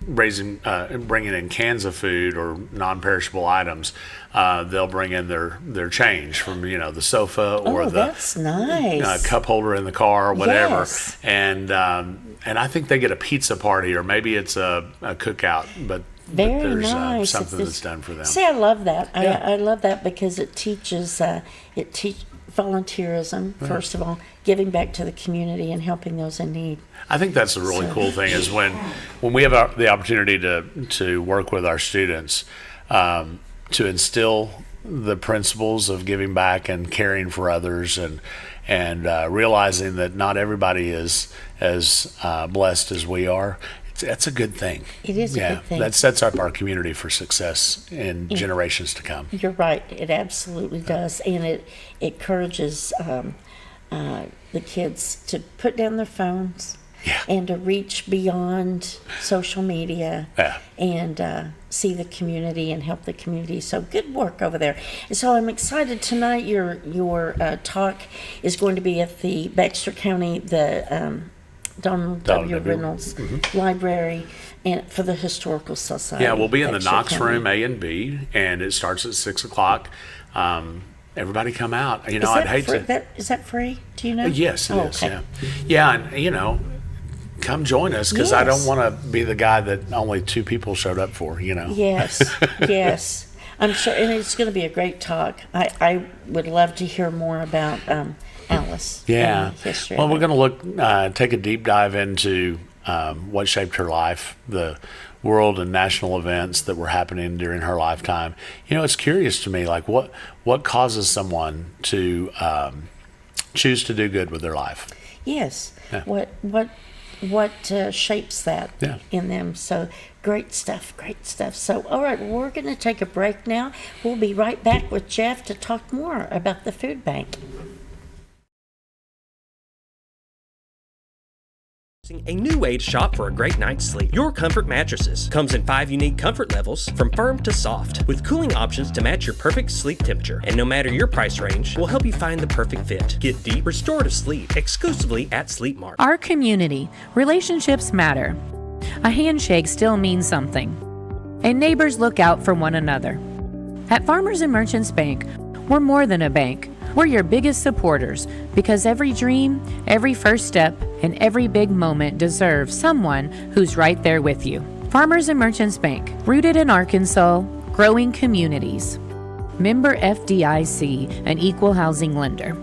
bringing in cans of food or non-perishable items, they'll bring in their change from the sofa or that's nice. Cup holder in the car or whatever. Yes. And I think they get a pizza party or maybe it's a cookout, but Very there's nice. something that's done for them. See, I love that. Yeah. I love that because it teaches volunteerism, first of all, giving back to the community and helping those in need. I think that's a really cool thing is when we have the opportunity to work with our students to instill the principles of giving back and caring for others and realizing that not everybody is as blessed as we are. That's a good thing. It is a good thing. That sets up our community for success in generations to come. You're right. It absolutely does. And it encourages the kids to put down their phones and to reach beyond social media and see the community and help the community. So good work over there. And so I'm excited tonight. Your talk is going to be at the Baxter County, the Donald W. Reynolds Library and for the Historical Society. Yeah, we'll be in the Baxter Knox County. room A and B, and it starts at 6:00. Everybody come out. Is that free? Do you know? Yes, it is. Okay. Yeah, and come join us because I don't want to be the guy that only 2 people showed up for. Yes, yes. I'm sure, and it's going to be a great talk. I would love to hear more about Alice. Yeah. And the history. Well, of we're it. going to take a deep dive into what shaped her life, world and national events that were happening during her lifetime. It's curious to me, like what causes someone to choose to do good with their life? Yes. Yeah. What shapes that in them? So great stuff. So, all right, we're going to take a break now. We'll be right back with Jeff to talk more about the food bank. A new way to shop for a great night's sleep. Your Comfort Mattresses comes in 5 unique comfort levels, from firm to soft, with cooling options to match your perfect sleep temperature. And no matter your price range, we'll help you find the perfect fit. Get deep, restorative sleep exclusively at Sleep Mart. Our community. Relationships matter. A handshake still means something. And neighbors look out for one another. At Farmers and Merchants Bank, we're more than a bank. We're your biggest supporters because every dream, every first step, and every big moment deserves someone who's right there with you. Farmers and Merchants Bank, rooted in Arkansas, growing communities. Member FDIC, an equal housing lender.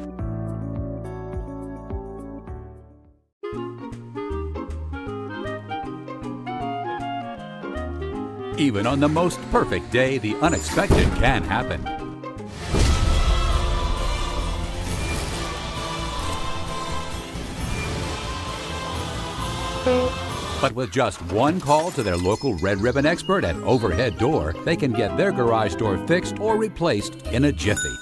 Even on the most perfect day, the unexpected can happen. But with just one call to their local Red Ribbon expert at Overhead Door, they can get their garage door fixed or replaced in a jiffy.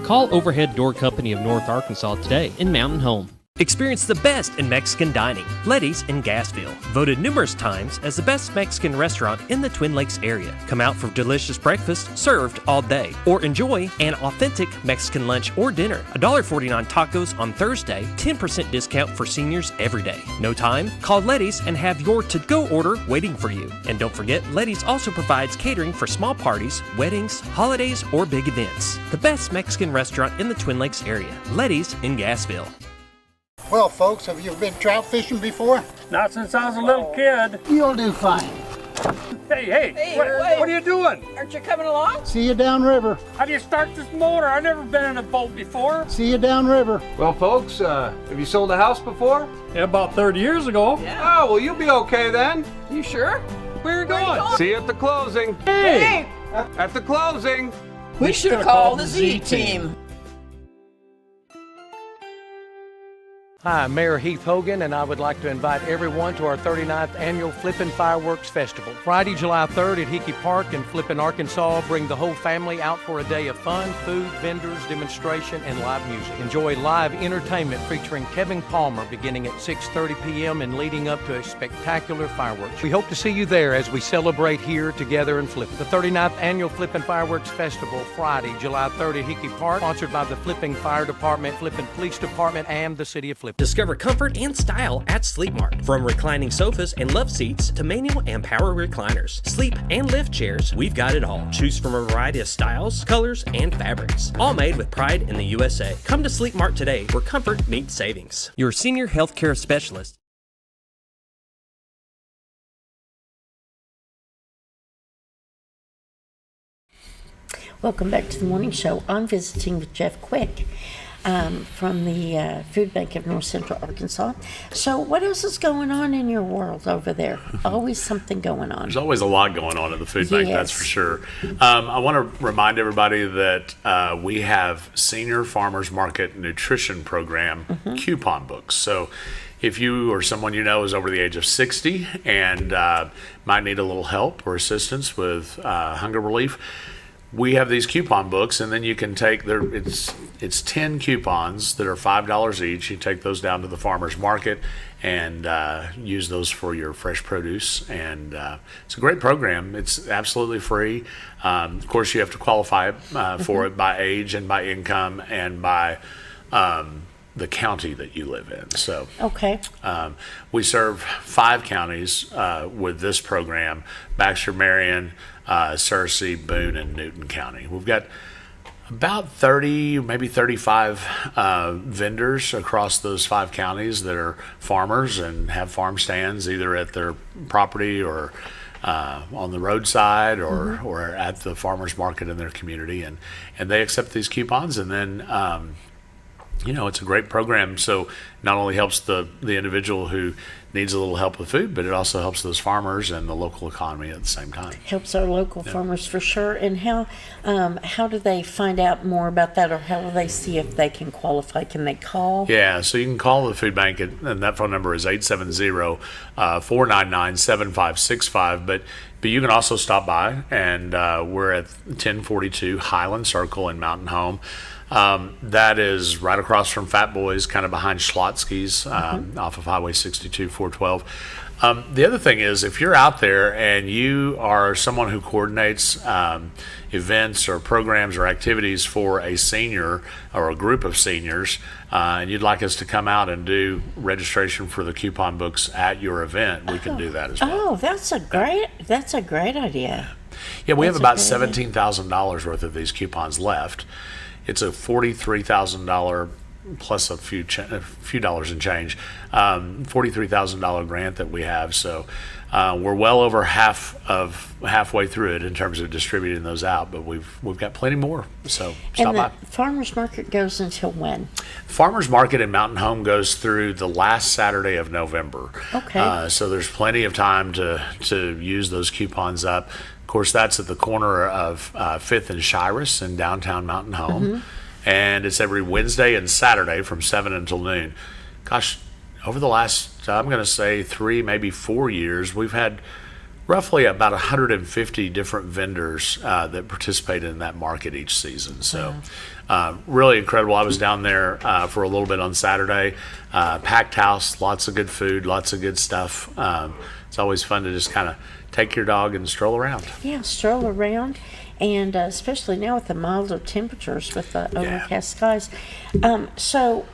Call Overhead Door Company of North Arkansas today in Mountain Home. Experience the best in Mexican dining. Letty's in Gassville, voted numerous times as the best Mexican restaurant in the Twin Lakes area. Come out for delicious breakfast served all day, or enjoy an authentic Mexican lunch or dinner. $1.49 tacos on Thursday, 10% discount for seniors every day. No time? Call Letty's and have your to-go order waiting for you. And don't forget, Letty's also provides catering for small parties, weddings, holidays, or big events. The best Mexican restaurant in the Twin Lakes area. Letty's in Gassville. Well, folks, have you been trout fishing before? Not since I was a little kid. You'll do fine. Hey, what are you doing? Aren't you coming along? See you downriver. How do you start this motor? I've never been in a boat before. See you downriver. Well, folks, have you sold a house before? Yeah, about 30 years ago. Yeah. Oh, well, you'll be okay then. You sure? Where are you going? See you at the closing. Hey! At the closing. We should call the Z-Team. Hi, I'm Mayor Heath Hogan, and I would like to invite everyone to our 39th Annual Flippin' Fireworks Festival. Friday, July 3rd at Hickey Park in Flippin, Arkansas. Bring the whole family out for a day of fun, food, vendors, demonstration, and live music. Enjoy live entertainment featuring Kevin Palmer beginning at 6:30 p.m. and leading up to a spectacular fireworks. We hope to see you there as we celebrate here together in Flippin. The 39th Annual Flippin' Fireworks Festival, Friday, July 3rd at Hickey Park, sponsored by the Flippin Fire Department, Flippin Police Department, and the City of Flippin. Discover comfort and style at Sleep Mart. From reclining sofas and love seats to manual and power recliners, sleep and lift chairs, we've got it all. Choose from a variety of styles, colors, and fabrics. All made with pride in the USA. Come to Sleep Mart today, where comfort meets savings. Your senior health care specialist. Welcome back to the morning show. I'm visiting with Jeff Quick from the Food Bank of North Central Arkansas. So what else is going on in your world over there? Always something going on. There's always a lot going on at the food bank, that's for sure. I want to remind everybody that we have Senior Farmers Market Nutrition Program coupon books. So if you or someone you know is over the age of 60 and might need a little help or assistance with hunger relief, we have these coupon books, and then you can take it's 10 coupons that are $5 each. You take those down to the farmer's market and use those for your fresh produce. And it's a great program. It's absolutely free. Of course, you have to qualify for it by age and by income and by the county that you live in. So we serve 5 counties with this program: Baxter, Marion, Searcy, Boone, and Newton County. We've got about 30, maybe 35 vendors across those 5 counties that are farmers and have farm stands either at their property or on the roadside or at the farmers market in their community. And they accept these coupons, and then it's a great program. So not only helps the individual who needs a little help with food, but it also helps those farmers and the local economy at the same time. Helps our local farmers for sure. And how do they find out more about that, or how do they see if they can qualify? Can they call? Yeah, so you can call the food bank, and that phone number is 870-499-7565. But you can also stop by, and we're at 1042 Highland Circle in Mountain Home. That is right across from Fat Boys, kind of behind Schlotsky's, off of Highway 62, 412. The other thing is, if you're out there and you are someone who coordinates events or programs or activities for a senior or a group of seniors, and you'd like us to come out and do registration for the coupon books at your event, we can do that as well. Oh, that's a great idea. Yeah, we have about $17,000 worth of these coupons left. It's a $43,000 plus a few dollars and change, $43,000 grant that we have. So we're well over halfway through it in terms of distributing those out, but we've got plenty more. So stop by. The farmers market goes until when? Farmers market in Mountain Home goes through the last Saturday of November. Okay. So there's plenty of time to use those coupons up. Of course, that's at the corner of 5th and Shiras in downtown Mountain Home. And it's every Wednesday and Saturday from 7 until noon. Gosh, over the last, I'm going to say 3, maybe 4 years, we've had roughly about 150 different vendors that participate in that market each season. So really incredible. I was down there for a little bit on Saturday. Packed house, lots of good food, lots of good stuff. It's always fun to just kind of take your dog and stroll around. Yeah, stroll around. And especially now with the milder temperatures with the overcast skies. So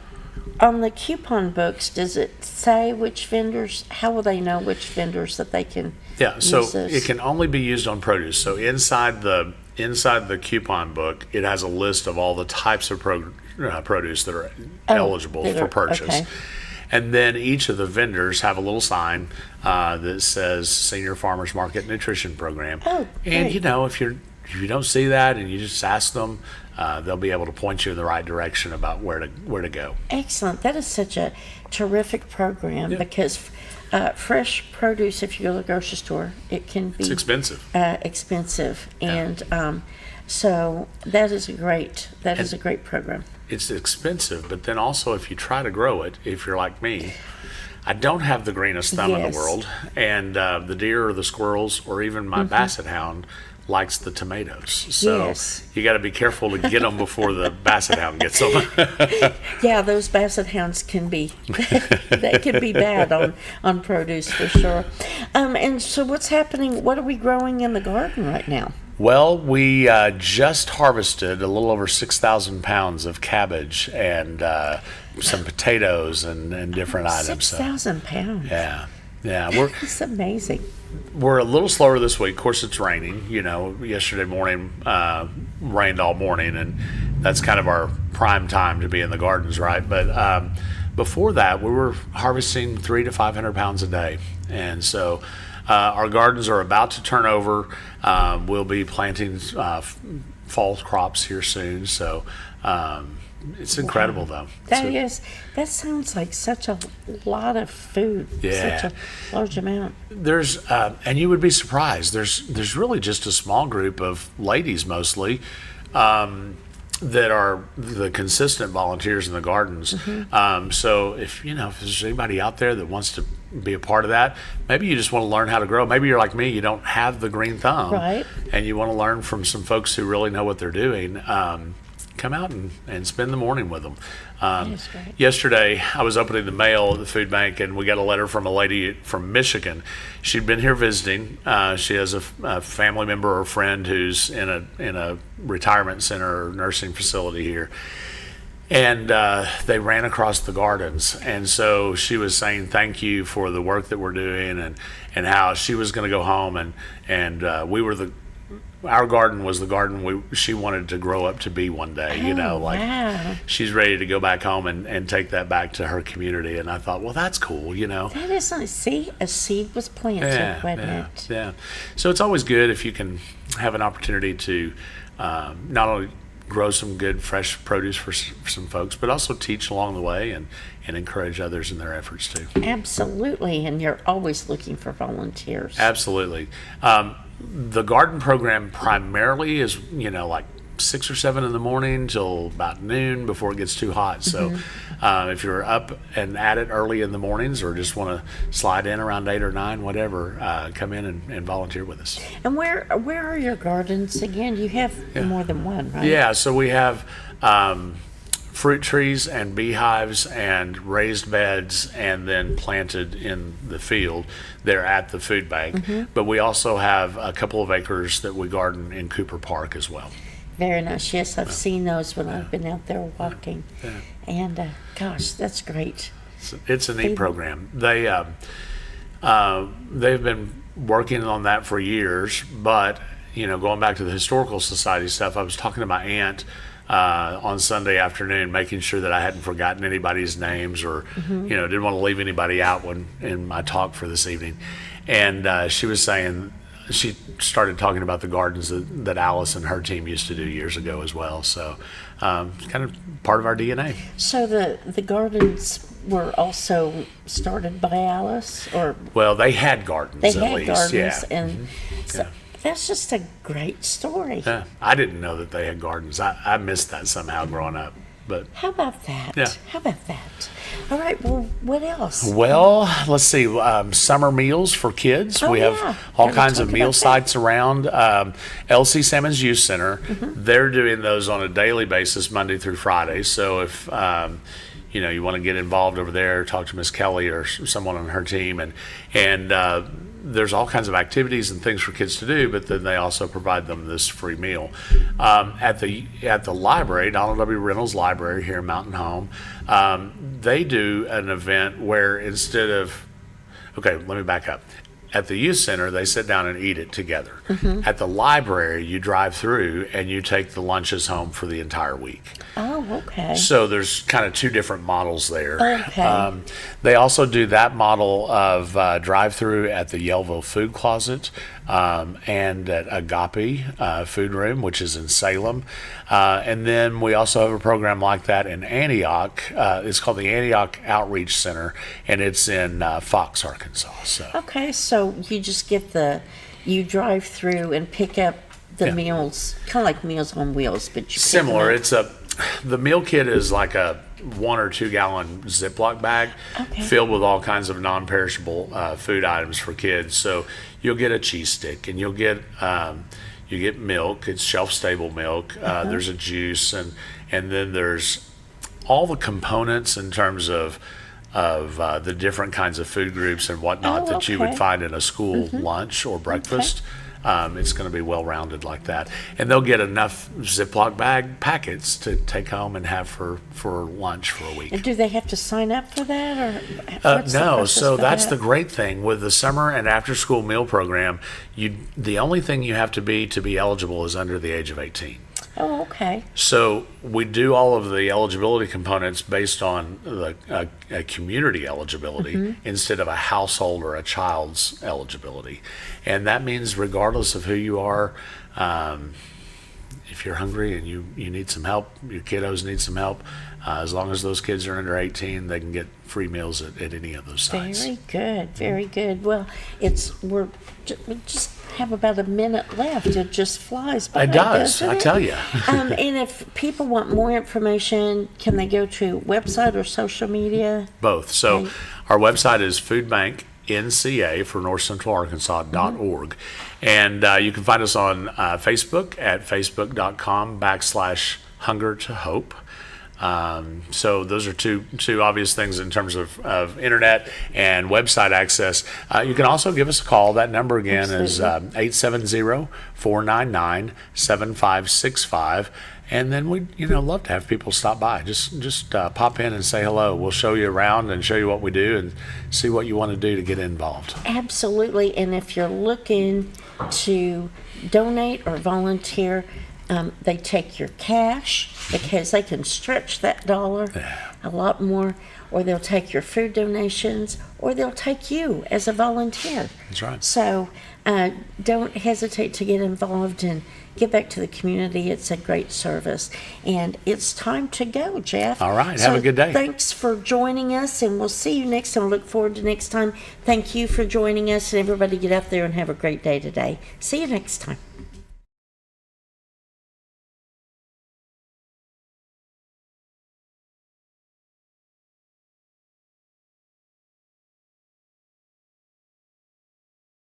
on the coupon books, does it say which vendors? How will they know which vendors that they can so use this? it can only be used on produce. So inside the coupon book, it has a list of all the types of produce that are eligible for purchase. Okay. And then each of the vendors have a little sign that says Senior Farmers Market Nutrition Program. Oh, and if you don't see that and you just ask them, they'll be able to point you in the right direction about where to go. Excellent. That is such a terrific program because fresh produce, if you go to the grocery store, it can be expensive. And so that is a great program. It's expensive, but then also if you try to grow it, if you're like me, I don't have the greenest thumb in the world, and the deer or the squirrels or even my basset hound likes the tomatoes. So you got to be careful to get them before the basset hound gets them. Yeah, those basset hounds can be they can be bad on produce for sure. And so what's happening? What are we growing in the garden right now? Well, we just harvested a little over 6,000 pounds of cabbage and some potatoes and different items. 6,000 pounds. Yeah. It's amazing. We're a little slower this week. Of course, it's raining. Yesterday morning rained all morning, and that's kind of our prime time to be in the gardens, right? But before that, we were harvesting 300 to 500 pounds a day, and so our gardens are about to turn over. We'll be planting fall crops here soon, so it's incredible, though. That sounds like such a lot of food. Yeah. Such a large amount. There's and you would be surprised. There's really just a small group of ladies mostly that are the consistent volunteers in the gardens. So if there's anybody out there that wants to be a part of that, maybe you just want to learn how to grow. Maybe you're like me, you don't have the green thumb, right? And you want to learn from some folks who really know what they're doing. Come out and spend the morning with them. Yesterday, I was opening the mail at the food bank, and we got a letter from a lady from Michigan. She'd been here visiting. She has a family member or friend who's in a retirement center or nursing facility here. And they ran across the gardens. And so she was saying thank you for the work that we're doing and how she was going to go home. And our garden was the garden she wanted to grow up to be one day, wow. She's ready to go back home and take that back to her community. And I thought, well, that's cool, That is nice. See, a seed was planted, wasn't it? Yeah. So it's always good if you can have an opportunity to not only grow some good fresh produce for some folks, but also teach along the way and encourage others in their efforts too. Absolutely, and you're always looking for volunteers. Absolutely. The garden program primarily is, like 6 or 7 in the morning till about noon before it gets too hot. So if you're up and at it early in the mornings or just want to slide in around 8 or 9, whatever, come in and volunteer with us. And where are your gardens again? You have more than one, right? Yeah, so we have fruit trees and beehives and raised beds and then planted in the field. They're at the food bank. But we also have a couple of acres that we garden in Cooper Park as well. Very nice. Yes, I've seen those when I've been out there walking. And gosh, that's great. It's a neat program. They've been working on that for years, but going back to the historical society stuff, I was talking to my aunt on Sunday afternoon, making sure that I hadn't forgotten anybody's names or didn't want to leave anybody out in my talk for this evening. And she was saying, she started talking about the gardens that Alice and her team used to do years ago as well. So it's kind of part of our DNA. So the gardens were also started by Alice, or? Well, they had gardens they at had least. Gardens, Yeah. and so that's just a great story. Yeah. I didn't know that they had gardens. I missed that somehow growing up. But how about that? Yeah. How about that? All right. Well, what else? Well, let's see. Summer meals for kids. We have all kinds of meal sites around. LC Salmon's Youth Center. They're doing those on a daily basis, Monday through Friday. So if you want to get involved over there, talk to Miss Kelly or someone on her team, and there's all kinds of activities and things for kids to do, but then they also provide them this free meal. At the library, Donald W. Reynolds Library here in Mountain Home, they do an event where instead of, let me back up. At the youth center, they sit down and eat it together. At the library, you drive through and you take the lunches home for the entire week. Oh, okay. So there's kind of two different models there. Okay. They also do that model of drive-through at the Yellville Food Closet and at Agape Food Room, which is in Salem. And then we also have a program like that in Antioch. It's called the Antioch Outreach Center, and it's in Fox, Arkansas. So. Okay, so you just you drive through and pick up the meals, kind of like Meals on Wheels, but you similar. The meal kit is like a 1 or 2 gallon Ziploc bag filled with all kinds of non-perishable food items for kids. So you'll get a cheese stick, and you get milk. It's shelf-stable milk. There's a juice, and then there's all the components in terms of the different kinds of food groups and whatnot that you would find in a school lunch or breakfast. It's going to be well-rounded like that. And they'll get enough Ziploc bag packets to take home and have for lunch for a week. And do they have to sign up for that? Or no, so that's the great thing. With the summer and after-school meal program, the only thing you have to be eligible is under the age of 18. Oh, okay. So we do all of the eligibility components based on a community eligibility instead of a household or a child's eligibility. And that means regardless of who you are, if you're hungry and you need some help, your kiddos need some help, as long as those kids are under 18, they can get free meals at any of those sites. Very good, very good. Well, we just have about a minute left. It just flies by. It does, I tell you. And if people want more information, can they go to website or social media? Both. So our website is foodbanknca for northcentralarkansas.org. And you can find us on Facebook at facebook.com/Hunger to Hope. So those are two obvious things in terms of internet and website access. You can also give us a call. That number again is 870-499-7565. And then we'd love to have people stop by. Just pop in and say hello. We'll show you around and show you what we do and see what you want to do to get involved. Absolutely. And if you're looking to donate or volunteer, they take your cash because they can stretch that dollar a lot more, or they'll take your food donations, or they'll take you as a volunteer. That's right. So don't hesitate to get involved and give back to the community. It's a great service. And it's time to go, Jeff. All right. Have a good day. Thanks for joining us, and we'll see you next time. Look forward to next time. Thank you for joining us, and everybody get out there and have a great day today. See you next time.